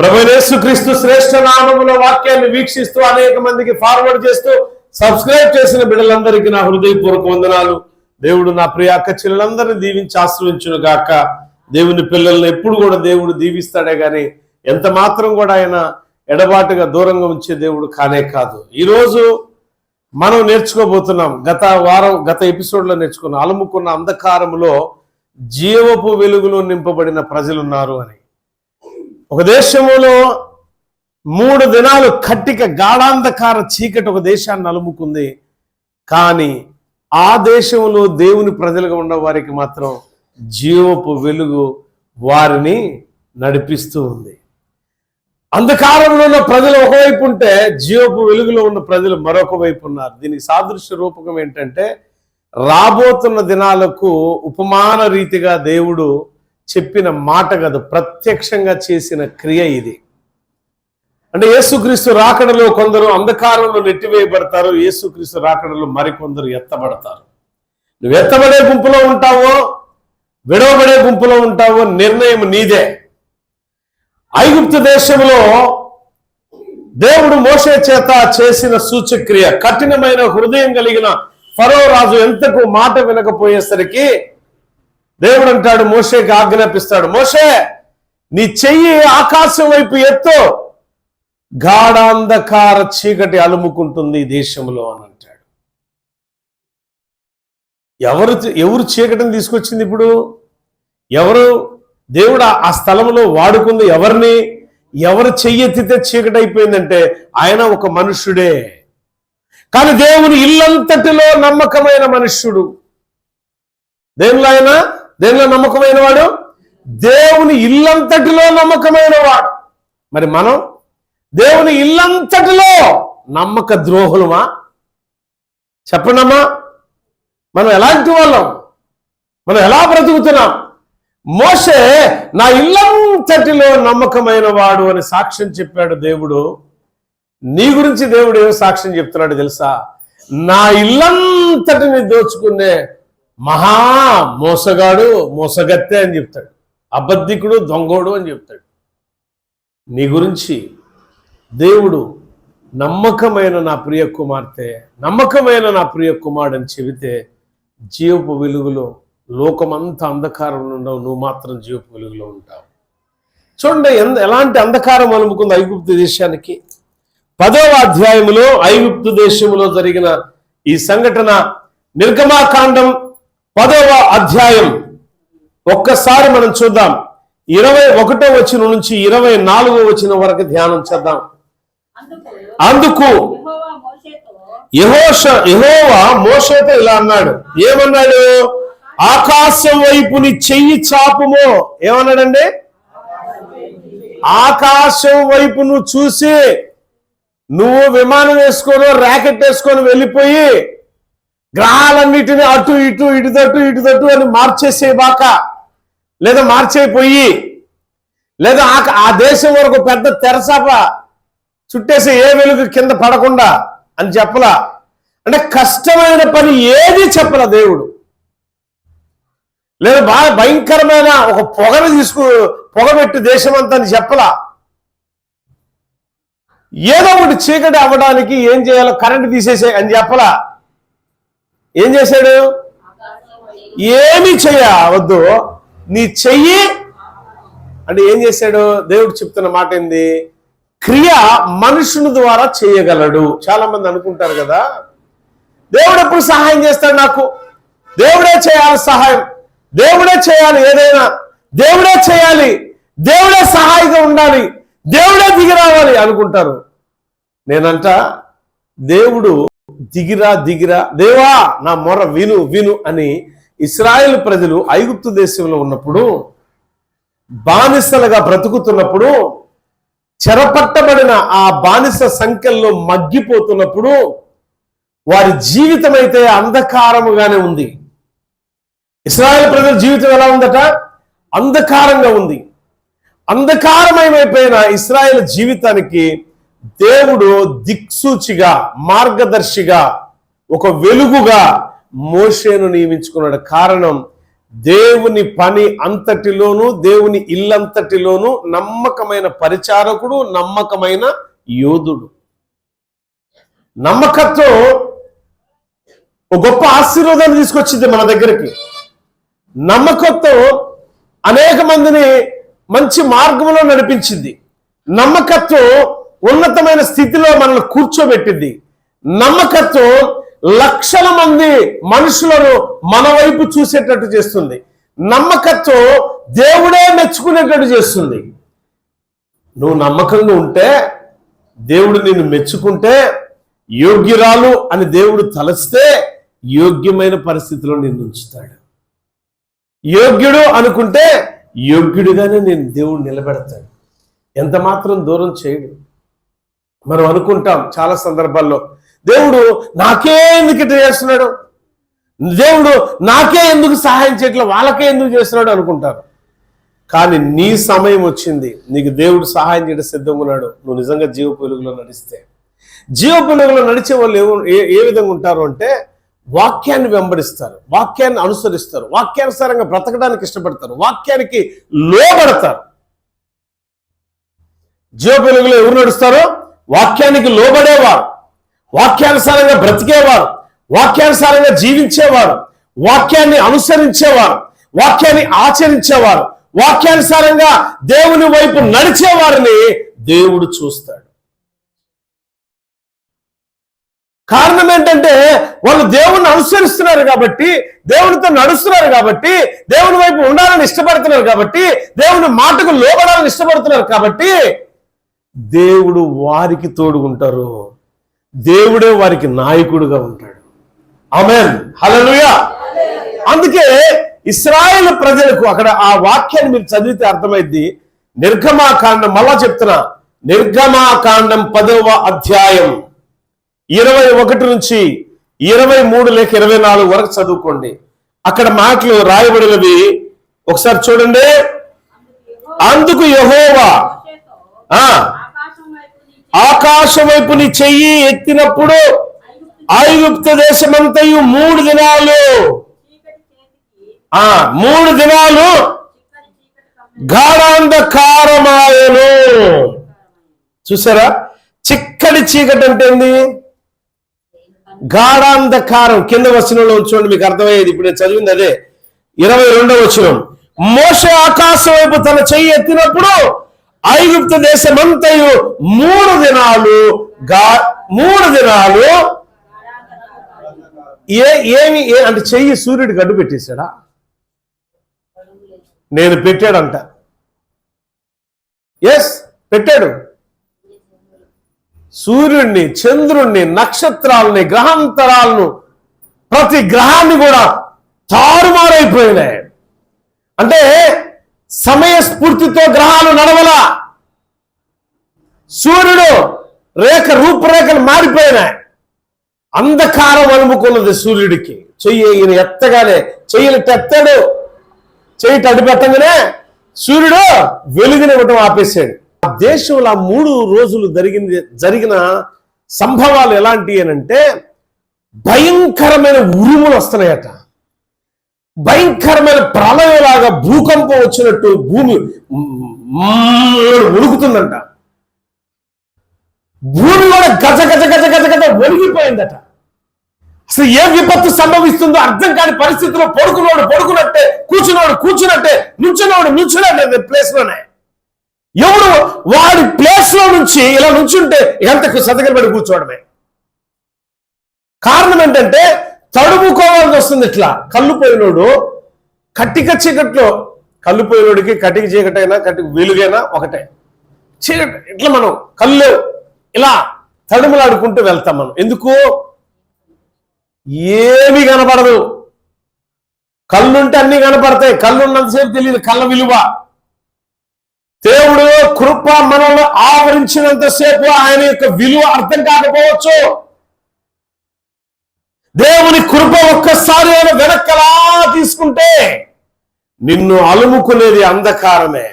ప్రభువైన యేసుక్రీస్తు శ్రేష్ఠ నామములో వాక్యాన్ని వీక్షిస్తూ అనేక మందికి ఫార్వర్డ్ చేస్తూ సబ్స్క్రైబ్ చేసిన బిడ్డలందరికీ నా హృదయపూర్వక వందనాలు. దేవుడు నా ప్రియ అక్క చెల్లెలందరినీ దీవించి ఆశ్రయించును గాక. దేవుని పిల్లల్ని ఎప్పుడు కూడా దేవుడు దీవిస్తాడే గాని ఎంత మాత్రం కూడా ఆయన ఎడబాటుగా దూరంగా ఉంచే దేవుడు కానే కాదు. ఈరోజు మనం నేర్చుకోబోతున్నాం, గత ఎపిసోడ్లో నేర్చుకున్నాం, అలుముకున్న అంధకారములో జీవపు వెలుగులో నింపబడిన ప్రజలున్నారు అని. ఒక దేశంలో 3 దినాలు కట్టిక గాఢాంధకార చీకటి ఒక దేశాన్ని అలుముకుంది. కానీ ఆ దేశంలో దేవుని ప్రజలుగా ఉన్న వారికి మాత్రం జీవపు వెలుగు వారిని నడిపిస్తూ ఉంది. అంధకారంలో ఉన్న ప్రజలు ఒకవైపు ఉంటే జీవపు వెలుగులో ఉన్న ప్రజలు మరొక వైపు ఉన్నారు. దీనికి సాదృశ్య రూపకం ఏంటంటే రాబోతున్న దినాలకు ఉపమాన రీతిగా దేవుడు చెప్పిన మాట కాదు, ప్రత్యక్షంగా చేసిన క్రియ ఇది. అంటే యేసుక్రీస్తు రాకడలో కొందరు అంధకారంలో నెట్టివేయబడతారు, యేసుక్రీస్తు రాకడలో మరికొందరు ఎత్తబడతారు. నువ్వు ఎత్తబడే గుంపులో ఉంటావో విడవబడే గుంపులో ఉంటావో నిర్ణయం నీదే. ఐగుప్తు దేశంలో దేవుడు మోషే చేత చేసిన సూచక్రియ, కఠినమైన హృదయం కలిగిన ఫరో రాజు ఎంతకు మాట వినకపోయేసరికి దేవుడు అంటాడు, మోషేకి ఆజ్ఞాపిస్తాడు, మోషే నీ చెయ్యి ఆకాశం వైపు ఎత్తు, గాఢాంధకార చీకటి అలుముకుంటుంది ఈ దేశంలో అని అంటాడు. ఎవరు చీకటిని తీసుకొచ్చింది? ఇప్పుడు ఎవరు దేవుడు ఆ స్థలంలో వాడుకుంది ఎవరిని? ఎవరు చెయ్యెత్తితే చీకటి అయిపోయిందంటే ఆయన ఒక మనుష్యుడే. కానీ దేవుని ఇల్లంతటిలో నమ్మకమైన మనుష్యుడు. దేనిలో నమ్మకమైన వాడు? దేవుని ఇల్లంతటిలో నమ్మకమైన వాడు. మరి మనం దేవుని ఇల్లంతటిలో నమ్మక ద్రోహులమా? చెప్పండమ్మా, మనం ఎలాంటి వాళ్ళం? మనం ఎలా బ్రతుకుతున్నాం? మోషే నా ఇల్లంతటిలో నమ్మకమైన వాడు అని సాక్ష్యం చెప్పాడు దేవుడు. నీ గురించి దేవుడు ఏమో సాక్ష్యం చెప్తున్నాడు తెలుసా? నా ఇల్లంతటిని దోచుకునే మహా మోసగాడు, మోసగత్తె అని చెప్తాడు, అబద్ధికుడు, దొంగోడు అని చెప్తాడు. నీ గురించి దేవుడు నమ్మకమైన నా ప్రియ కుమార్తె, నమ్మకమైన నా ప్రియ కుమారుడు అని చెబితే జీవపు వెలుగులో లోకమంతా అంధకారంలో ఉండవు, నువ్వు మాత్రం జీవపు వెలుగులో ఉంటావు. చూడండి ఎలాంటి అంధకారం అలుముకుంది ఐగుప్తు దేశానికి. 10వ అధ్యాయంలో ఐగుప్తు దేశంలో జరిగిన ఈ సంఘటన నిర్గమాకాండం 10వ అధ్యాయం ఒక్కసారి మనం చూద్దాం. 21వ వచనం నుంచి 24వ వచనం వరకు ధ్యానం చేద్దాం. అందుకు యెహోవా మోషేతో ఇలా అన్నాడు. ఏమన్నాడు? ఆకాశం వైపు నీ చెయ్యి చాపుమో. ఏమన్నాడండి? ఆకాశం వైపు నువ్వు చూసి, నువ్వు విమానం వేసుకొని ర్యాకెట్ వేసుకొని వెళ్ళిపోయి గ్రహాలన్నిటిని అటు ఇటు ఇటుదట్టు అని మార్చేసేబాక, లేదా మార్చేపోయి, లేదా ఆ దేశం వరకు పెద్ద తెరసాప చుట్టేసి ఏ వెలుగు కింద పడకుండా అని చెప్పలా. అంటే కష్టమైన పని ఏది చెప్పలా దేవుడు. లేదా బాగా భయంకరమైన ఒక పొగబెట్టి దేశమంతా అని చెప్పలా. ఏదో ఒకటి చీకటి అవ్వడానికి ఏం చేయాలో కరెంట్ తీసేసే అని చెప్పలా. ఏం చేశాడు? ఏమి చేయవద్దు, నీ చెయ్యి అంటే ఏం చేశాడు? దేవుడు చెప్తున్న మాట ఏంది? క్రియ మనుషుని ద్వారా చేయగలడు. చాలా మంది అనుకుంటారు కదా, దేవుడు ఎప్పుడు సహాయం చేస్తాడు నాకు, దేవుడే చేయాలి సహాయం, దేవుడే చేయాలి ఏదైనా, దేవుడే చేయాలి, దేవుడే సహాయంగా ఉండాలి, దేవుడే దిగి రావాలి అనుకుంటారు. నేనంట దేవుడు దిగిరా దేవా నా మొర విను అని ఇశ్రాయేలు ప్రజలు ఐగుప్తు దేశంలో ఉన్నప్పుడు, బానిసలుగా బ్రతుకుతున్నప్పుడు, చెరపట్టబడిన ఆ బానిస సంఖ్యల్లో మగ్గిపోతున్నప్పుడు వారి జీవితం అయితే అంధకారముగానే ఉంది. ఇశ్రాయేలు ప్రజల జీవితం ఎలా ఉందట? అంధకారంగా ఉంది. అంధకారమయమైపోయిన ఇశ్రాయేలు జీవితానికి దేవుడు దిక్సూచిగా, మార్గదర్శిగా, ఒక వెలుగుగా మోషేను నియమించుకున్నాడు. కారణం, దేవుని పని అంతటిలోనూ, దేవుని ఇల్లంతటిలోనూ నమ్మకమైన పరిచారకుడు, నమ్మకమైన యోధుడు. నమ్మకత్వం ఒక గొప్ప ఆశీర్వాదాన్ని తీసుకొచ్చింది మన దగ్గరికి. నమ్మకత్వం అనేక మందిని మంచి మార్గంలో నడిపించింది. నమ్మకత్వం ఉన్నతమైన స్థితిలో మనల్ని కూర్చోబెట్టింది. నమ్మకత్వం లక్షల మంది మనుషులను మన వైపు చూసేటట్టు చేస్తుంది. నమ్మకత్వం దేవుడే మెచ్చుకునేటట్టు చేస్తుంది. నువ్వు నమ్మకంగా ఉంటే, దేవుడు నిన్ను మెచ్చుకుంటే, యోగ్యురాలు అని దేవుడు తలస్తే యోగ్యమైన పరిస్థితిలో నిన్ను ఉంచుతాడు. యోగ్యుడు అనుకుంటే యోగ్యుడిగానే నేను దేవుడు నిలబెడతాడు. ఎంత మాత్రం దూరం చేయడు. మనం అనుకుంటాం చాలా సందర్భాల్లో, దేవుడు నాకే ఎందుకు ఇట్లా చేస్తున్నాడు, దేవుడు నాకే ఎందుకు సహాయం చేయట్లా, వాళ్ళకే ఎందుకు చేస్తున్నాడు అనుకుంటారు. కానీ నీ సమయం వచ్చింది, నీకు దేవుడు సహాయం చేయడం సిద్ధంగా ఉన్నాడు. నువ్వు నిజంగా జీవ వెలుగులో నడిస్తే. జీవ వెలుగులో నడిచే వాళ్ళు ఏ విధంగా ఉంటారు అంటే, వాక్యాన్ని వెంబడిస్తారు, వాక్యాన్ని అనుసరిస్తారు, వాక్యానుసారంగా బ్రతకడానికి ఇష్టపడతారు, వాక్యానికి లోబడతారు. జీవ వెలుగులో ఎవరు నడుస్తారో వాక్యానికి లోబడేవారు, వాక్యానుసారంగా బ్రతికేవారు, వాక్యానుసారంగా జీవించేవారు, వాక్యాన్ని అనుసరించేవారు, వాక్యాన్ని ఆచరించేవారు, వాక్యానుసారంగా దేవుని వైపు నడిచేవారిని దేవుడు చూస్తాడు. కారణం ఏంటంటే వాళ్ళు దేవుణ్ణి అనుసరిస్తున్నారు కాబట్టి, దేవునితో నడుస్తున్నారు కాబట్టి, దేవుని వైపు ఉండాలని ఇష్టపడుతున్నారు కాబట్టి, దేవుని మాటకు లోబడాలని ఇష్టపడుతున్నారు కాబట్టి దేవుడు వారికి తోడుకుంటారు. దేవుడే వారికి నాయకుడుగా ఉంటాడు. ఆమేన్, హల్లెలూయా. అందుకే ఇశ్రాయేలు ప్రజలకు అక్కడ ఆ వాక్యాన్ని మీరు చదివితే అర్థమైంది. నిర్గమాకాండం, మళ్ళా చెప్తున్నా, నిర్గమాకాండం 10వ అధ్యాయం 21 నుంచి 23 లేక 24 వరకు చదువుకోండి. అక్కడ మాటలు రాయబడినవి ఒకసారి చూడండి. అందుకు యెహోవా ఆకాశం వైపు నీ చెయ్యి ఎత్తినప్పుడు ఐగుప్తు దేశమంతయు 3 దినాలు 3 దినాలు గాఢాంధకారమాయెను. చూసారా, చిక్కటి చీకటి అంటే ఏంది? గాఢాంధకారం. కింద వచనంలో చూడండి, మీకు అర్థమయ్యేది. ఇప్పుడు నేను చదివింది అదే, 22వ వచనం. మోషే ఆకాశం వైపు తన చెయ్యి ఎత్తినప్పుడు ఐగుప్తు దేశమంతయు 3 దినాలు 3 దినాలు ఏమి అంటే చెయ్యి సూర్యుడికి అడ్డు పెట్టేశాడా? నేను పెట్టాడంట. ఎస్, పెట్టాడు. సూర్యుడిని, చంద్రుణ్ణి, నక్షత్రాలని, గ్రహాంతరాలను, ప్రతి గ్రహాన్ని కూడా తారుమారైపోయినాయి. అంటే సమయస్ఫూర్తితో గ్రహాలు నడవలా. సూర్యుడు రూపురేఖలు మారిపోయినాయి. అంధకారం అలుముకున్నది సూర్యుడికి. చెయ్యి ఈయన ఎత్తగానే, చెయ్యిని ఎత్తాడు, చెయ్యి అడ్డు పెట్టగానే సూర్యుడు వెలుగునివ్వటం ఆపేశాడు. ఆ దేశంలో 3 రోజులు జరిగిన సంభవాలు ఎలాంటి అంటే, భయంకరమైన ఉరుములు వస్తున్నాయట, భయంకరమైన ప్రళయంలాగా భూకంపం వచ్చినట్టు భూమి ఉడుకుతుందంట. భూమి కూడా గజ గజ గజ గజ గజ ఒలిగిపోయిందట. అసలు ఏ విపత్తు సంభవిస్తుందో అర్థం కాని పరిస్థితిలో పడుకున్నోడు పడుకున్నట్టే, కూర్చున్నోడు కూర్చున్నట్టే, నుంచున్నట్టే ప్లేస్ లోనే. ఎవడు వాడి ప్లేస్ లో నుంచి ఇలా నుంచుంటే ఎంతకు సతకబడి కూర్చోవడమే. కారణం ఏంటంటే తడుముకోవాల్సి వస్తుంది. ఇట్లా కళ్ళు పోయినోడు కట్టిక చీకట్లో, కళ్ళు పోయినోడికి కట్టిక చీకటైనా కట్టిక వెలుగైనా ఒకటే. చీకటి ఇట్లా మనం కళ్ళు ఇలా తడుములాడుకుంటూ వెళ్తాం. మనం ఎందుకు? ఏమీ కనపడదు. కళ్ళుంటే అన్ని కనపడతాయి. కళ్ళు ఉన్నంతసేపు తెలియదు కళ్ళ విలువ. దేవుడు కృప మనల్ని ఆవరించినంతసేపు ఆయన యొక్క విలువ అర్థం కాకపోవచ్చు. దేవుని కృప ఒక్కసారి ఆయన వెనక్కలా తీసుకుంటే నిన్ను అలుముకునేది అంధకారమే.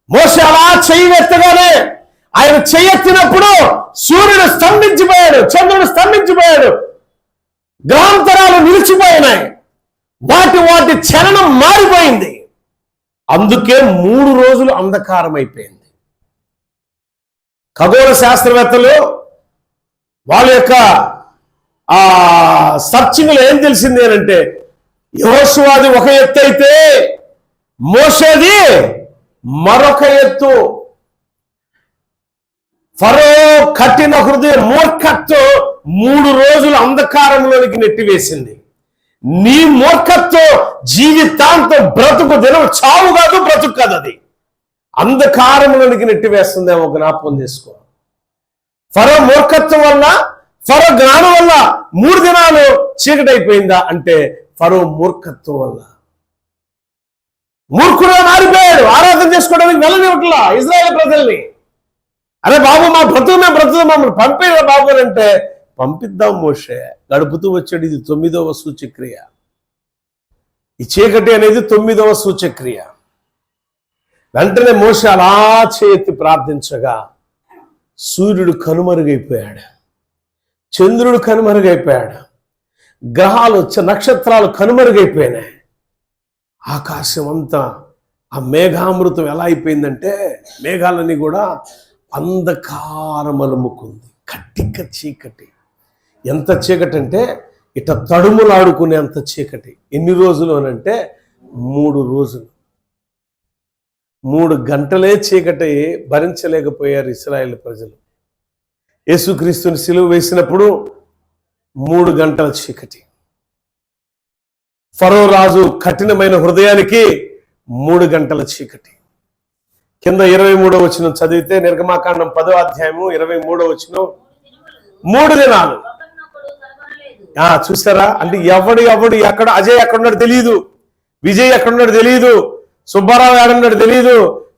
మోషే అలా చెయ్యెత్తగానే, ఆయన చెయ్యెత్తినప్పుడు సూర్యుడు స్తంభించిపోయాడు, చంద్రుడు స్తంభించిపోయాడు, గ్రహాంతరాలు నిలిచిపోయినాయి. వాటి చలనం మారిపోయింది. అందుకే 3 రోజులు అంధకారం అయిపోయింది. ఖగోళ శాస్త్రవేత్తలు వాళ్ళ యొక్క సర్చింగ్లో ఏం తెలిసింది అంటే, యెహోషువది ఒక ఎత్తు అయితే మోషేది మరొక ఎత్తు. ఫరో కఠిన హృదయ మూర్ఖత్వం 3 రోజులు అంధకారంలోనికి నెట్టివేసింది. నీ మూర్ఖత్వం జీవితాంతం బ్రతుకు దినం, చావు కాదు బ్రతుకు కాదు, అది అంధకారంలోనికి నెట్టివేస్తుందేమో జ్ఞాపకం చేసుకో. ఫరో మూర్ఖత్వం వల్ల, ఫరో జ్ఞానం వల్ల 3 దినాలు చీకటైపోయిందా అంటే ఫరో మూర్ఖత్వం వల్ల. మూర్ఖుడుగా మారిపోయాడు. ఆరాధన చేసుకోవడానికి వెళ్ళనివ్వట్లా ఇజ్రాయేల్ ప్రజల్ని. అరే బాబు, మా బ్రతుకు మేము బ్రతుకు, మమ్మల్ని పంపేదా బాబు అని అంటే, పంపిద్దాం మోషే, గడుపుతూ వచ్చాడు. ఇది 9వ సూచక్రియ. ఈ చీకటి అనేది 9వ సూచక్రియ. వెంటనే మోషే అలా చేతి ప్రార్థించగా సూర్యుడు కనుమరుగైపోయాడు, చంద్రుడు కనుమరుగైపోయాడు, గ్రహాలు నక్షత్రాలు కనుమరుగైపోయినాయి. ఆకాశం అంతా ఆ మేఘామృతం ఎలా అయిపోయిందంటే, మేఘాలన్నీ కూడా అంధకారం అలుముకుంది. కట్టిక చీకటి. ఎంత చీకటి అంటే ఇట తడుములాడుకునే అంత చీకటి. ఎన్ని రోజులు అనంటే 3 రోజులు. 3 గంటలే చీకటి భరించలేకపోయారు ఇశ్రాయేలు ప్రజలు. యేసుక్రీస్తుని సిలువ వేసినప్పుడు 3 గంటల చీకటి. ఫరో రాజు కఠినమైన హృదయానికి 3 గంటల చీకటి. కింద 23వ వచనం చదివితే, నిర్గమాకాండం 10వ అధ్యాయము 23వ వచనం, 3 దినాలు. చూసారా? అంటే ఎవడు ఎక్కడ, అజయ్ ఎక్కడున్నాడు తెలియదు, విజయ్ ఎక్కడున్నాడు తెలియదు, సుబ్బారావు ఏడున్నాడు తెలియదు,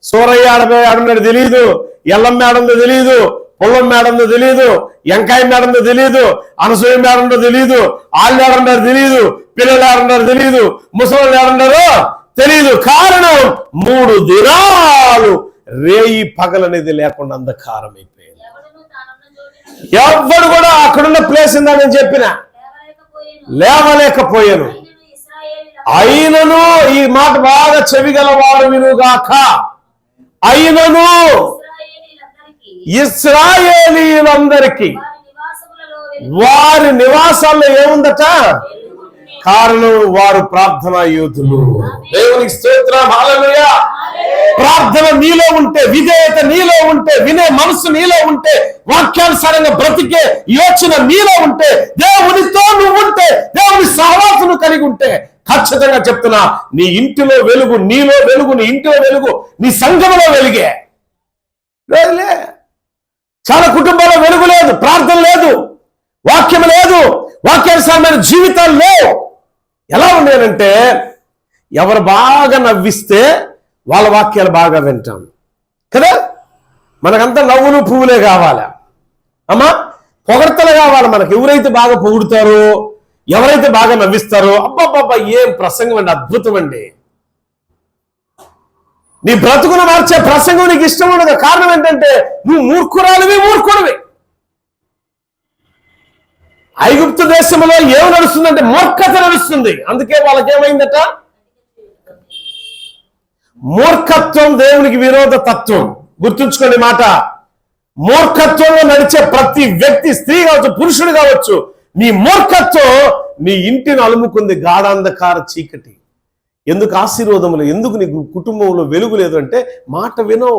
సూరయ్య ఏడున్నాడు తెలియదు, ఎల్లమ్మ ఏడుందో తెలియదు, పొల్లం మేడందో తెలియదు, ఎంకాయ మేడందో తెలియదు, అనసూయ మేడందో తెలియదు, ఆళ్ళు ఏడున్నారు తెలియదు, పిల్లలు ఏడున్నారు తెలియదు, ముసలు ఏడున్నారో తెలియదు. కారణం 3 దినాలు రేయి పగలనేది లేకుండా అంధకారం అయిపోయింది. ఎవడు కూడా అక్కడున్న ప్లేస్ ఉందా నేను చెప్పిన లేవలేకపోయాను. అయినను, ఈ మాట బాగా చెవిగలవాడు వినుగాక, అయినను ఇశ్రాయేలీయులందరికీ వారి నివాసాల్లో ఏముందట? కారణం వారు ప్రార్థనా యోధులు. దేవునికి స్తోత్రం, హల్లెలూయా. ప్రార్థన నీలో ఉంటే, విధేయత నీలో ఉంటే, వినే మనసు నీలో ఉంటే, వాక్యానుసారంగా బ్రతికే యోచన నీలో ఉంటే, దేవునితో నువ్వు ఉంటే, దేవుని సహవాసము కలిగి ఉంటే, ఖచ్చితంగా చెప్తున్నా, నీ ఇంటిలో వెలుగు, నీలో వెలుగు, నీ ఇంటిలో వెలుగు, నీ సంఘంలో వెలుగే. లేదులే, చాలా కుటుంబాల్లో వెలుగు లేదు, ప్రార్థన లేదు, వాక్యం లేదు, వాక్యానుసారమైన జీవితాలు లేవు. ఎలా ఉండేనంటే, ఎవరు బాగా నవ్విస్తే వాళ్ళ వాక్యాలు బాగా వింటాం కదా. మనకంతా నవ్వులు పువ్వులే కావాలా అమ్మా, పొగడ్తలు కావాలి మనకి. ఎవరైతే బాగా పొగుడుతారో, ఎవరైతే బాగా నవ్విస్తారో, అబ్బాబ్బా ఏం ప్రసంగం అండి, అద్భుతం అండి. నీ బ్రతుకును మార్చే ప్రసంగం నీకు ఇష్టం ఉండదు. కారణం ఏంటంటే నువ్వు మూర్ఖుడివి. ఐగుప్తు దేశంలో ఏం నడుస్తుందంటే మూర్ఖత నడుస్తుంది. అందుకే వాళ్ళకి ఏమైందట? మూర్ఖత్వం దేవునికి విరోధ తత్వం. గుర్తుంచుకోండి మాట. మూర్ఖత్వంలో నడిచే ప్రతి వ్యక్తి, స్త్రీ కావచ్చు, పురుషుడు కావచ్చు, నీ మూర్ఖత్వం నీ ఇంటిని అలుముకుంది గాఢాంధకార చీకటి. ఎందుకు ఆశీర్వాదములు, ఎందుకు నీకు కుటుంబంలో వెలుగు లేదు అంటే మాట వినో,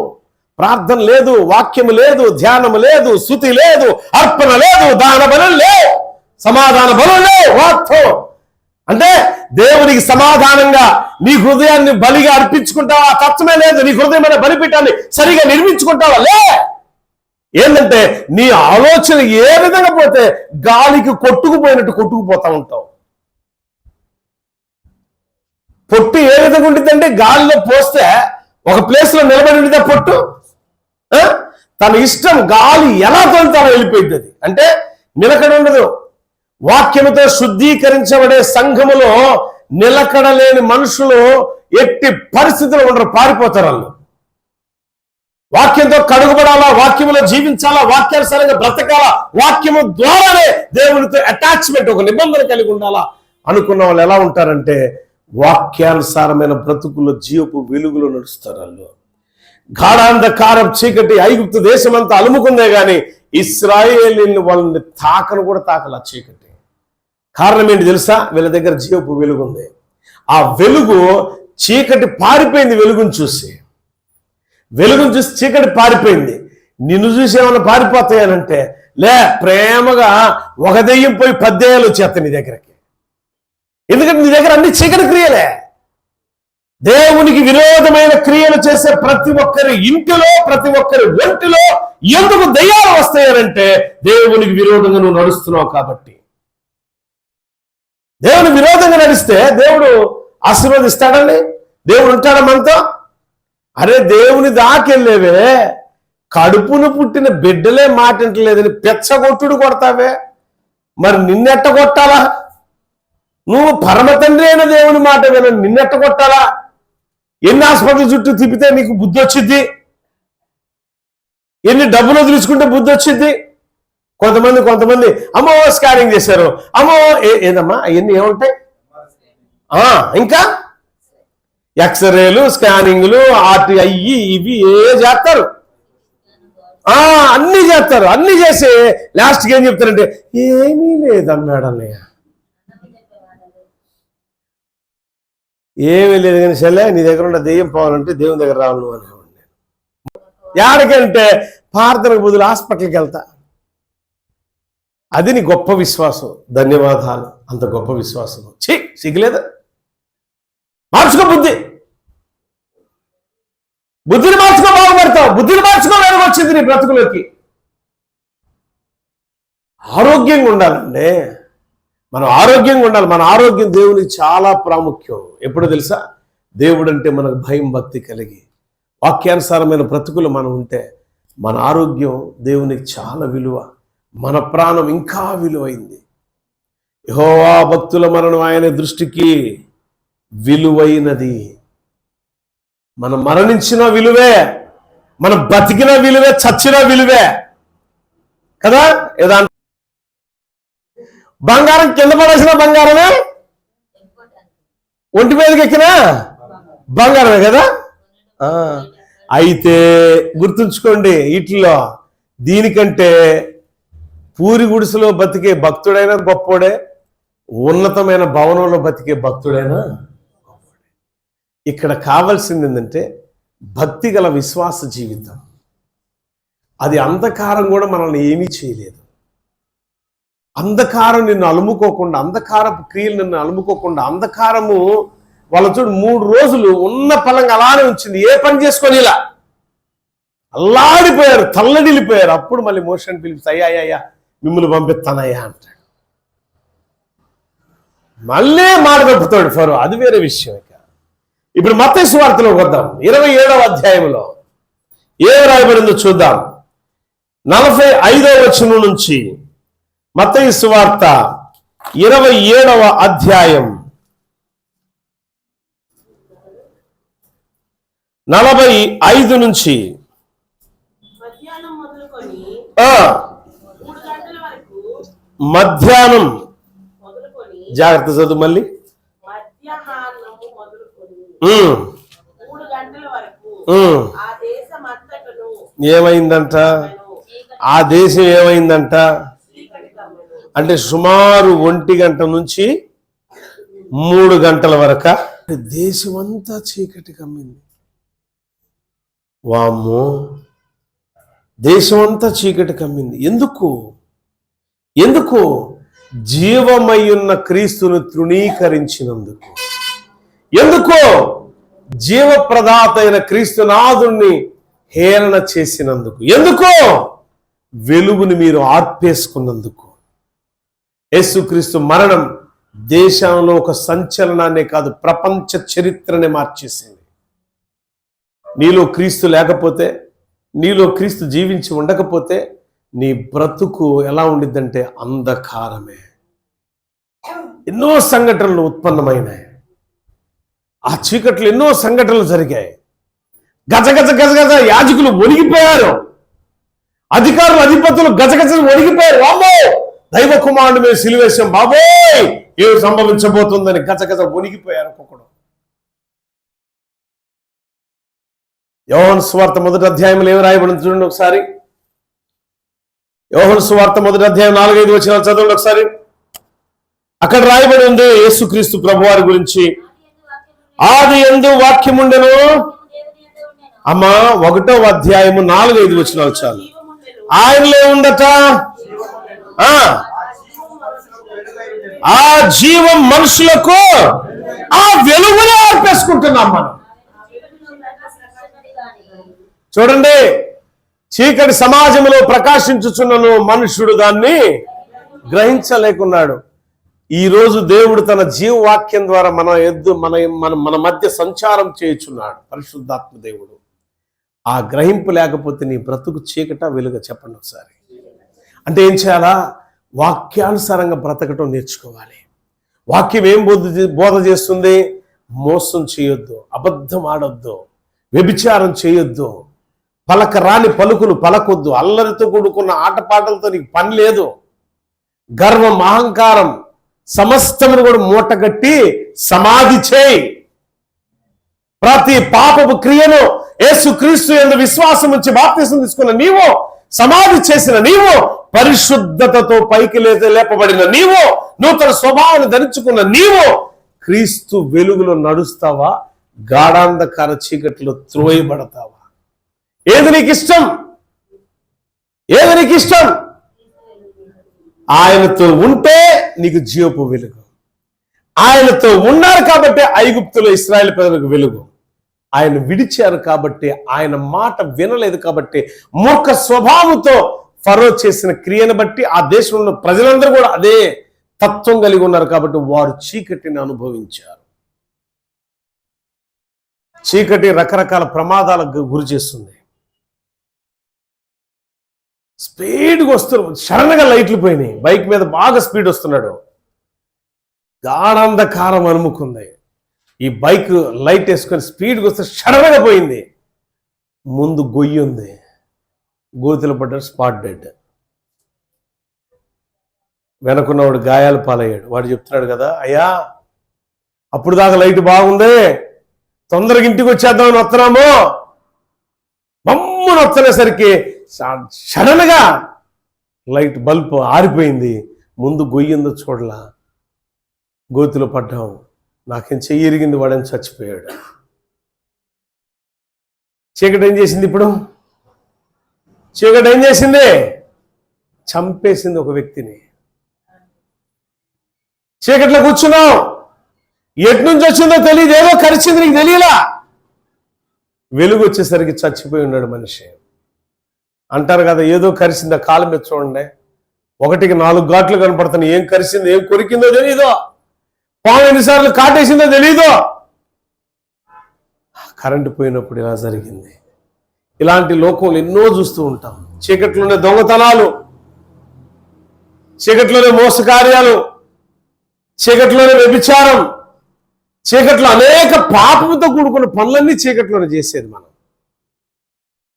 ప్రార్థన లేదు, వాక్యము లేదు, ధ్యానము లేదు, స్తుతి లేదు, అర్పణ లేదు, దాన బలం లేవు, సమాధాన బలం లేవు. వాక్యం అంటే దేవునికి సమాధానంగా నీ హృదయాన్ని బలిగా అర్పించుకుంటావా? ఆ తత్వమే లేదు. నీ హృదయమైన బలిపీఠాన్ని సరిగా నిర్మించుకుంటావా? లే. ఏంటంటే నీ ఆలోచన ఏ విధంగా పోతే గాలికి కొట్టుకుపోయినట్టు కొట్టుకుపోతా ఉంటావు. పొట్టు ఏ విధంగా ఉంటుందంటే గాలిలో పోస్తే ఒక ప్లేస్ లో నిలబడి ఉంటుందా పొట్టు? తన ఇష్టం గాలి ఎలా తోలుతారో వెళ్ళిపోయింది. అది అంటే నిలకడ ఉండదు. వాక్యముతో శుద్ధీకరించబడే సంఘములో నిలకడలేని మనుషులు ఎట్టి పరిస్థితుల్లో ఉండరు, పారిపోతారు. వాళ్ళు వాక్యంతో కడుగుబడాలా, వాక్యములో జీవించాలా, వాక్యానుసారంగా బ్రతకాలా, వాక్యము ద్వారానే దేవునితో అటాచ్మెంట్, ఒక నిబంధన కలిగి ఉండాలా. అనుకున్న వాళ్ళు ఎలా ఉంటారంటే వాక్యానుసారమైన బ్రతుకుల్లో జీవపు వెలుగులో నడుస్తారు. వాళ్ళు గాఢాంధకారం చీకటి ఐగుప్తు దేశమంతా అలుముకుందే గాని ఇశ్రాయేలీయుల్ని వాళ్ళని తాకను కూడా తాకల చీకటి. కారణం ఏంటి తెలుసా? వీళ్ళ దగ్గర జీవపు వెలుగు ఉంది. ఆ వెలుగు చీకటి పారిపోయింది. వెలుగును చూసి చీకటి పారిపోయింది. నిన్ను చూసి ఏమైనా పారిపోతాయనంటే లే, ప్రేమగా ఒక దెయ్యం పోయి 10 దెయ్యాలు వచ్చేస్తాయి నీ దగ్గరకి. ఎందుకంటే నీ దగ్గర అన్ని చీకటి క్రియలే. దేవునికి విరోధమైన క్రియలు చేసే ప్రతి ఒక్కరి ఇంటిలో, ప్రతి ఒక్కరి ఒంటిలో ఎందుకు దయ్యాలు వస్తాయనంటే దేవునికి విరోధంగా నువ్వు నడుస్తున్నావు కాబట్టి. దేవుని విరోధంగా నడిస్తే దేవుడు ఆశీర్వదిస్తాడండి? దేవుడు ఉంటాడా మనతో? అరే, దేవుని దాకెళ్ళేవే, కడుపును పుట్టిన బిడ్డలే మాటింటలేదని పెచ్చగొట్టుడు కొడతావే, మరి నిన్నెట్ట కొట్టాలా? నువ్వు పరమ తండ్రి అయిన దేవుని మాట విన నిన్నెట్ట కొట్టాలా? ఎన్ని హాస్పిటల్ చుట్టూ తిప్పితే నీకు బుద్ధి వచ్చింది? ఎన్ని డబ్బులు వదిలించుకుంటే బుద్ధి వచ్చింది? కొంతమంది అమ్మో స్కానింగ్ చేశారు, అమ్మో ఏదమ్మా అవన్నీ ఏముంటాయి, ఇంకా ఎక్స్రేలు, స్కానింగ్లు, అయ్యి ఇవి చేస్తారు, అన్ని చేస్తారు. అన్ని చేసి లాస్ట్కి ఏం చెప్తారంటే ఏమీ లేదన్నాడు అన్నయ్య. ఏమీ లేదు కానీ చెల్లె, నీ దగ్గర ఉన్న దెయ్యం పోవాలంటే దేవుని దగ్గర రావాలి నువ్వు అనేవాడు. నేను ఎక్కడికంటే ప్రార్థనకు బదులు హాస్పిటల్కి వెళ్తా. అది నీ గొప్ప విశ్వాసం. ధన్యవాదాలు. అంత గొప్ప విశ్వాసం సిగ్గులేదు. మార్చుకో బుద్ధిని మార్చుకో, బాగుపడతావు. బుద్ధిని మార్చుకో, వెనకొచ్చింది నీ బ్రతుకులోకి. ఆరోగ్యంగా ఉండాలండి. మనం ఆరోగ్యంగా ఉండాలి. మన ఆరోగ్యం దేవునికి చాలా ప్రాముఖ్యం. ఎప్పుడు తెలుసా? దేవుడు అంటే మనకు భయం, భక్తి కలిగి వాక్యానుసారమైన బ్రతుకులు మనం ఉంటే మన ఆరోగ్యం దేవునికి చాలా విలువ. మన ప్రాణం ఇంకా విలువైంది. యెహోవా భక్తుల మరణం ఆయన దృష్టికి విలువైనది. మనం మరణించిన విలువే, మనం బతికిన విలువే, చచ్చిన విలువే కదా. ఏదా బంగారం కింద పడేసిన బంగారమే, ఒంటి మీదకి ఎక్కినా బంగారమే కదా. అయితే గుర్తుంచుకోండి, వీటిలో దీనికంటే పూరి గుడిసెలో బతికే భక్తుడైనా గొప్పోడే, ఉన్నతమైన భవనంలో బతికే భక్తుడైనా గొప్పోడే. ఇక్కడ కావాల్సింది ఏంటంటే భక్తి గల విశ్వాస జీవితం. అది అంధకారం కూడా మనల్ని ఏమీ చేయలేదు. అంధకారం నిన్ను అలుముకోకుండా, అంధకారపు క్రియలు నిన్ను అలుముకోకుండా, అంధకారము వాళ్ళ చూడు 3 రోజులు ఉన్న పలంగా అలానే ఉంచింది. ఏ పని చేసుకొని ఇలా అల్లాడిపోయారు, తల్లడిల్లిపోయారు. అప్పుడు మళ్ళీ మోషన్ పిలిపిస్తే అయ్యా మిమ్మల్ని పంపిస్తానయ్యా అంటాడు. మళ్ళీ మాట తప్పుతాడు ఫరో. అది వేరే విషయం. ఇప్పుడు మత్తయి సువార్తలో వద్దాం. 27వ అధ్యాయంలో ఏం రాయబడిందో చూద్దాం. 45వ వచనం నుంచి మత్తయి సువార్త 27వ అధ్యాయం 45 నుంచి మధ్యాహ్నం జాగ్రత్త చదువు మళ్ళీ ఏమైందంట? ఆ దేశం ఏమైందంట అంటే సుమారు 1 గంట నుంచి 3 గంటల వరకు దేశం అంతా చీకటి కమ్మింది. వామ్మో, దేశం అంతా చీకటి కమ్మింది. ఎందుకు? జీవమయ్యున్న క్రీస్తును తృణీకరించినందుకు. ఎందుకో? జీవప్రదాత అయిన క్రీస్తునాథుణ్ణి హేళన చేసినందుకు. ఎందుకో? వెలుగుని మీరు ఆర్పేసుకున్నందుకు. యేసుక్రీస్తు మరణం దేశంలో ఒక సంచలనాన్నే కాదు, ప్రపంచ చరిత్రనే మార్చేసింది. నీలో క్రీస్తు లేకపోతే, నీలో క్రీస్తు జీవించి ఉండకపోతే నీ బ్రతుకు ఎలా ఉండిద్దంటే అంధకారమే. ఎన్నో సంఘటనలు ఉత్పన్నమైనాయి. ఆ చీకట్లు ఎన్నో సంఘటనలు జరిగాయి. గజ యాజకులు వణిగిపోయారు. అధికారులు, అధిపతులు గజగజలు వణిగిపోయారు. వామ్మో, దైవ కుమారుడు మేము సిలువేశాం, బాబోయ్ ఏమి సంభవించబోతుందని గజగజ వణిగిపోయారు ఒక్కొక్కడు. యోహాను సువార్త 1వ అధ్యాయంలో ఏమి రాయబడింది చూడండి ఒకసారి. యోహాను సువార్త 1వ అధ్యాయం 4-5 వచనాలు చదవండి ఒకసారి. అక్కడ రాయబడి ఉంది యేసుక్రీస్తు ప్రభువారి గురించి. ఆది యందు వాక్యముండెను. అమ్మా 1వ అధ్యాయము 4-5 వచనాలు చాలు. ఆయనలో ఉండట ఆ జీవం మనుషులకు ఆ వెలుగునే అర్పేసుకుంటున్నాం మనం. చూడండి, చీకటి సమాజంలో ప్రకాశించుచున్నను మనుషుడు దాన్ని గ్రహించలేకున్నాడు. ఈ రోజు దేవుడు తన జీవవాక్యం ద్వారా మన మధ్య సంచారం చేయుచున్నాడు. పరిశుద్ధాత్మ దేవుడు. ఆ గ్రహింపు లేకపోతే నీ బ్రతుకు చీకట వెలుగ? చెప్పండి ఒకసారి. అంటే ఏం చేయాలా? వాక్యానుసారంగా బ్రతకటం నేర్చుకోవాలి. వాక్యం ఏం బోధ చేస్తుంది? మోసం చేయొద్దు, అబద్ధం ఆడొద్దు, వ్యభిచారం చేయొద్దు, పలకరాని పలుకులు పలకొద్దు, అల్లరితో కూడుకున్న ఆటపాటలతో నీకు పని లేదు, గర్వం అహంకారం సమస్తమును కూడా మూటగట్టి సమాధి చేయి. ప్రతి పాపపు క్రియను యేసుక్రీస్తు యందు విశ్వాసం ఉంచి బాప్తిసం తీసుకున్న నీవు, సమాధి చేసిన నీవు, పరిశుద్ధతతో పైకి లేపబడిన నీవు, నూతన స్వభావాన్ని ధరించుకున్న నీవు క్రీస్తు వెలుగులో నడుస్తావా, గాఢాంధకార చీకటిలో త్రోయబడతావా? ఏది నీకు ఇష్టం? ఏది నీకు ఇష్టం? ఆయనతో ఉంటే నీకు జీవపు వెలుగు. ఆయనతో ఉన్నారు కాబట్టి ఐగుప్తులో ఇశ్రాయేలు ప్రజలకు వెలుగు. ఆయన విడిచారు కాబట్టి, ఆయన మాట వినలేదు కాబట్టి, మూర్ఖ స్వభావంతో ఫరో చేసిన క్రియను బట్టి ఆ దేశంలో ప్రజలందరూ కూడా అదే తత్వం కలిగి ఉన్నారు కాబట్టి వారు చీకటిని అనుభవించారు. చీకటి రకరకాల ప్రమాదాలకు గురి చేస్తుంది. స్పీడ్గా వస్తున్నాడు, సడన్గా లైట్లు పోయినాయి, బైక్ మీద బాగా స్పీడ్ వస్తున్నాడు, గాఢాంధకారం అలుముకుంది. ఈ బైక్ లైట్ వేసుకొని స్పీడ్గా వస్తే సడన్గా పోయింది. ముందు గొయ్యి ఉంది, గోతులు పడ్డాడు, స్పాట్ డెడ్. వెనకున్నవాడు గాయాలు పాలయ్యాడు. వాడు చెప్తున్నాడు కదా, అయ్యా అప్పుడు దాకా లైట్ బాగుంది, తొందరగా ఇంటికి వచ్చేద్దామని వస్తున్నాము, మమ్మల్ని వస్తునేసరికి సడన్గా లైట్ బల్బ్ ఆరిపోయింది, ముందు గొయ్యిందో చూడలా, గోతులో పడ్డాం, నాకేం చెయ్యి ఇరిగింది, వాడని చచ్చిపోయాడు. చీకటి ఏం చేసింది? ఇప్పుడు చీకటి ఏం చేసింది? చంపేసింది ఒక వ్యక్తిని. చీకట్లో కూర్చున్నావు, ఎటు నుంచి వచ్చిందో తెలియదు, ఏదో కరిచింది, నీకు తెలియలా. వెలుగు వచ్చేసరికి చచ్చిపోయి ఉన్నాడు మనిషి. అంటారు కదా, ఏదో కరిసిందా? కాలు మీద చూడండి, 1కి 4 ఘాట్లు కనపడుతున్నాయి. ఏం కరిసిందో, ఏం కొరికిందో తెలియదు, పాము ఎన్నిసార్లు కాటేసిందో తెలీదు. కరెంటు పోయినప్పుడు ఇలా జరిగింది. ఇలాంటి లోకంలో ఎన్నో చూస్తూ ఉంటాం. చీకట్లోనే దొంగతనాలు, చీకట్లోనే మోసకార్యాలు, చీకట్లోనే వ్యభిచారం, చీకట్లో అనేక పాపంతో కూడుకున్న పనులన్నీ చీకట్లోనే చేసేది మనం.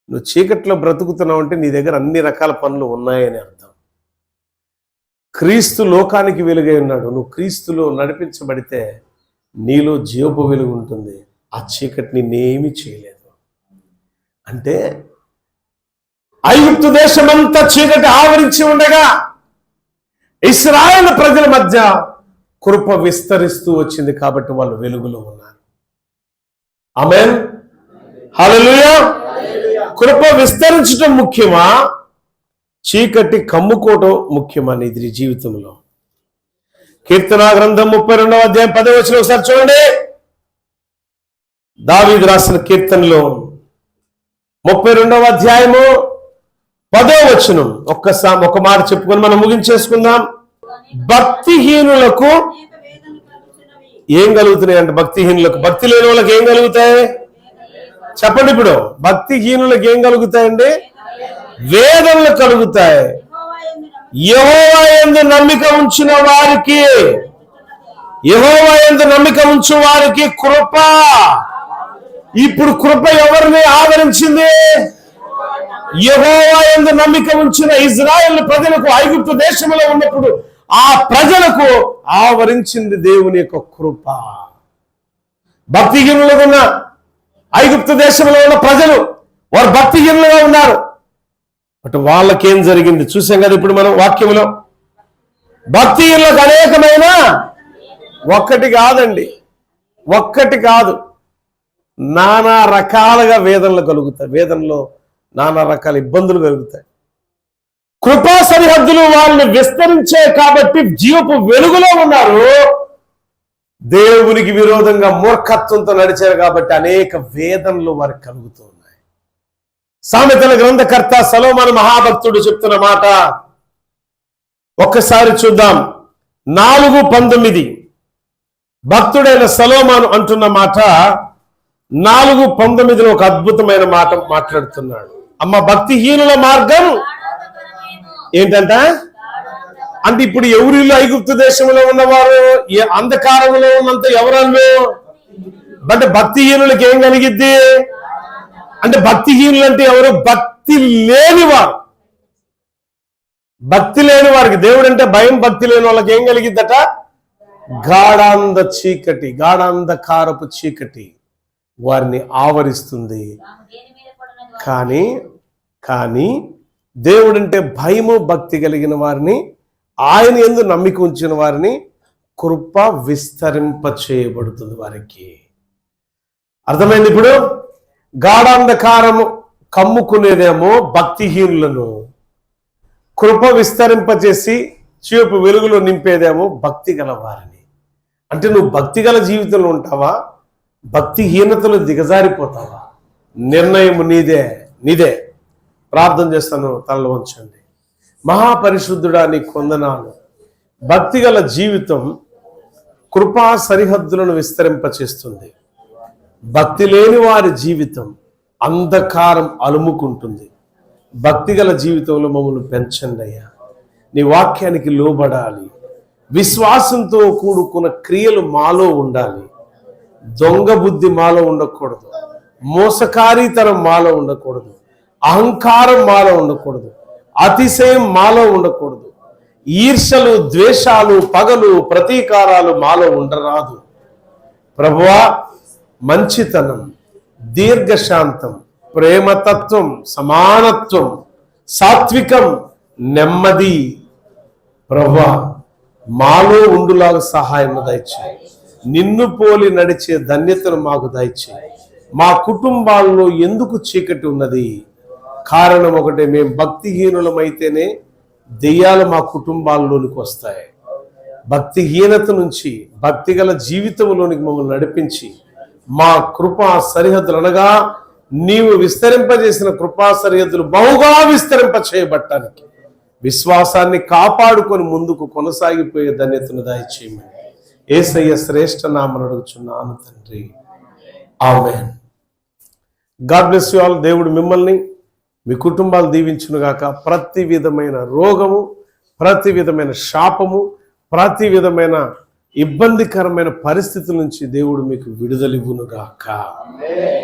నువ్వు చీకట్లో బ్రతుకుతున్నావు అంటే నీ దగ్గర అన్ని రకాల పనులు ఉన్నాయని అర్థం. క్రీస్తు లోకానికి వెలుగై ఉన్నాడు. నువ్వు క్రీస్తులో నడిపించబడితే నీలో జీవపు వెలుగు ఉంటుంది. ఆ చీకటి నిన్నేమీ చేయలేదు. అంటే ఐగుప్తు దేశమంతా చీకటి ఆవరించి ఉండగా ఇశ్రాయేలు ప్రజల మధ్య కృప విస్తరిస్తూ వచ్చింది కాబట్టి వాళ్ళు వెలుగులో ఉన్నారు. ఆమేన్, హల్లెలూయా. కృప విస్తరించడం ముఖ్యమా, చీకటి కమ్ముకోవటం ముఖ్యమా నీ జీవితంలో? కీర్తన గ్రంథం 32వ అధ్యాయం 10వ వచనం ఒకసారి చూడండి. దావీదు రాసిన కీర్తనలో 32వ అధ్యాయము 10వ వచనం ఒక మాట చెప్పుకొని మనం ముగించేసుకుందాం. భక్తిహీనులకు ఏం కలుగుతున్నాయి అంటే, భక్తిహీనులకు, భక్తి లేని వాళ్ళకి ఏం కలుగుతాయి చెప్పండి. ఇప్పుడు భక్తిహీనులకు ఏం కలుగుతాయండి? వేదనలు కలుగుతాయి. యెహోవా యందు నమ్మిక ఉంచిన వారికి, యెహోవా యందు నమ్మిక ఉంచు వారికి కృప. ఇప్పుడు కృప ఎవరిని ఆవరించింది? యెహోవా యందు నమ్మిక ఉంచిన ఇజ్రాయేల్ ప్రజలకు ఐగుప్తు దేశంలో ఉన్నప్పుడు ఆ ప్రజలకు ఆవరించింది దేవుని యొక్క కృప. భక్తిహీనులుగా ఉన్న ఐగుప్తు దేశంలో ఉన్న ప్రజలు వారు భక్తిహీనులుగా ఉన్నారు. బట్ వాళ్ళకేం జరిగింది చూసాం కదా ఇప్పుడు మనం వాక్యంలో. భక్తిహీనులకు అనేకమైన, ఒక్కటి కాదండి, ఒక్కటి కాదు, నానా రకాలుగా వేదనలు కలుగుతాయి. వేదనలో నానా రకాల ఇబ్బందులు కలుగుతాయి. కృపా సరిహద్దులు వాళ్ళని విస్తరించే కాబట్టి జీవపు వెలుగులో ఉన్నారు. దేవునికి విరోధంగా మూర్ఖత్వంతో నడిచారు కాబట్టి అనేక వేదనలు వారికి కలుగుతూ ఉన్నాయి. సామెతల గ్రంథకర్త సొలొమోను మహాభక్తుడు చెప్తున్న మాట ఒక్కసారి చూద్దాం. 4:19 భక్తుడైన సొలొమోను అంటున్న మాట. 4:19 ఒక అద్భుతమైన మాట మాట్లాడుతున్నాడు. అమ్మ, భక్తిహీనుల మార్గం ఏంటంట అంటే ఇప్పుడు ఎవరిలో ఐగుప్తు దేశంలో ఉన్నవారు అంధకారంలో ఉన్నంత ఎవరల్లో, అంటే భక్తిహీనులకి ఏం కలిగిద్ది అంటే, భక్తిహీనులు అంటే ఎవరు? భక్తి లేనివారు. భక్తి లేని వారికి, దేవుడు అంటే భయం, భక్తి లేని వాళ్ళకి ఏం కలిగిద్దట? గాఢాంధ చీకటి, గాఢాంధకారపు చీకటి వారిని ఆవరిస్తుంది. కానీ దేవుడంటే భయము భక్తి కలిగిన వారిని, ఆయన యందు నమ్మిక ఉంచిన వారిని కృప విస్తరింప చేయబడుతుంది వారికి. అర్థమైంది ఇప్పుడు? గాఢాంధకారము కమ్ముకునేదేమో భక్తిహీనులను, కృప విస్తరింపజేసి చీపు వెలుగులో నింపేదేమో భక్తి గల వారిని. అంటే నువ్వు భక్తి గల జీవితంలో ఉంటావా, భక్తిహీనతలు దిగజారిపోతావా? నిర్ణయం నీదే. ప్రార్థన చేస్తాను, తలలో ఉంచండి. మహాపరిశుద్ధుడా, నీ వందనాలు. భక్తిగల జీవితం కృపా సరిహద్దులను విస్తరింపచేస్తుంది. భక్తి లేని వారి జీవితం అంధకారం అలుముకుంటుంది. భక్తిగల జీవితంలో మమ్మల్ని పెంచండి అయ్యా. నీ వాక్యానికి లోబడాలి. విశ్వాసంతో కూడుకున్న క్రియలు మాలో ఉండాలి. దొంగ బుద్ధి మాలో ఉండకూడదు. మోసకారీతనం మాలో ఉండకూడదు. అహంకారం మాలో ఉండకూడదు. అతిశయం మాలో ఉండకూడదు. ఈర్షలు, ద్వేషాలు, పగలు, ప్రతీకారాలు మాలో ఉండరాదు. ప్రభువా, మంచితనం, దీర్ఘశాంతం, ప్రేమతత్వం, సమానత్వం, సాత్వికం, నెమ్మది ప్రభువా మాలో ఉండులాగా సహాయం దయచేయి. నిన్ను పోలి నడిచే ధన్యతను మాకు దయచేయి. మా కుటుంబాల్లో ఎందుకు చీకటి ఉన్నది? కారణం ఒకటే, మేము భక్తిహీనులమైతేనే దెయ్యాలు మా కుటుంబాల్లోనికి వస్తాయి. భక్తిహీనత నుంచి భక్తిగల జీవితంలోనికి మమ్మల్ని నడిపించి మా కృపా సరిహద్దులు, అనగా నీవు విస్తరింపజేసిన కృపా సరిహద్దులు బహుగా విస్తరింప చేయబట్టానికి విశ్వాసాన్ని కాపాడుకొని ముందుకు కొనసాగిపోయే ధన్యతను దయచేయమని యేసయ్య శ్రేష్ఠ నామమున అడుగుచున్నాను తండ్రి, ఆమేన్. God bless you all. దేవుడు మిమ్మల్ని, మీ కుటుంబాలు దీవించునుగాక. ప్రతి విధమైన రోగము, ప్రతి విధమైన శాపము, ప్రతి విధమైన ఇబ్బందికరమైన పరిస్థితుల నుంచి దేవుడు మీకు విడుదలివ్వునుగాక.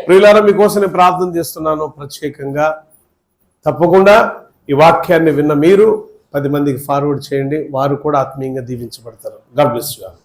ప్రియులారా, మీకోసం నేను ప్రార్థన చేస్తున్నాను ప్రత్యేకంగా. తప్పకుండా ఈ వాక్యాన్ని విన్న మీరు 10 మందికి ఫార్వర్డ్ చేయండి. వారు కూడా ఆత్మీయంగా దీవించబడతారు. God bless you all.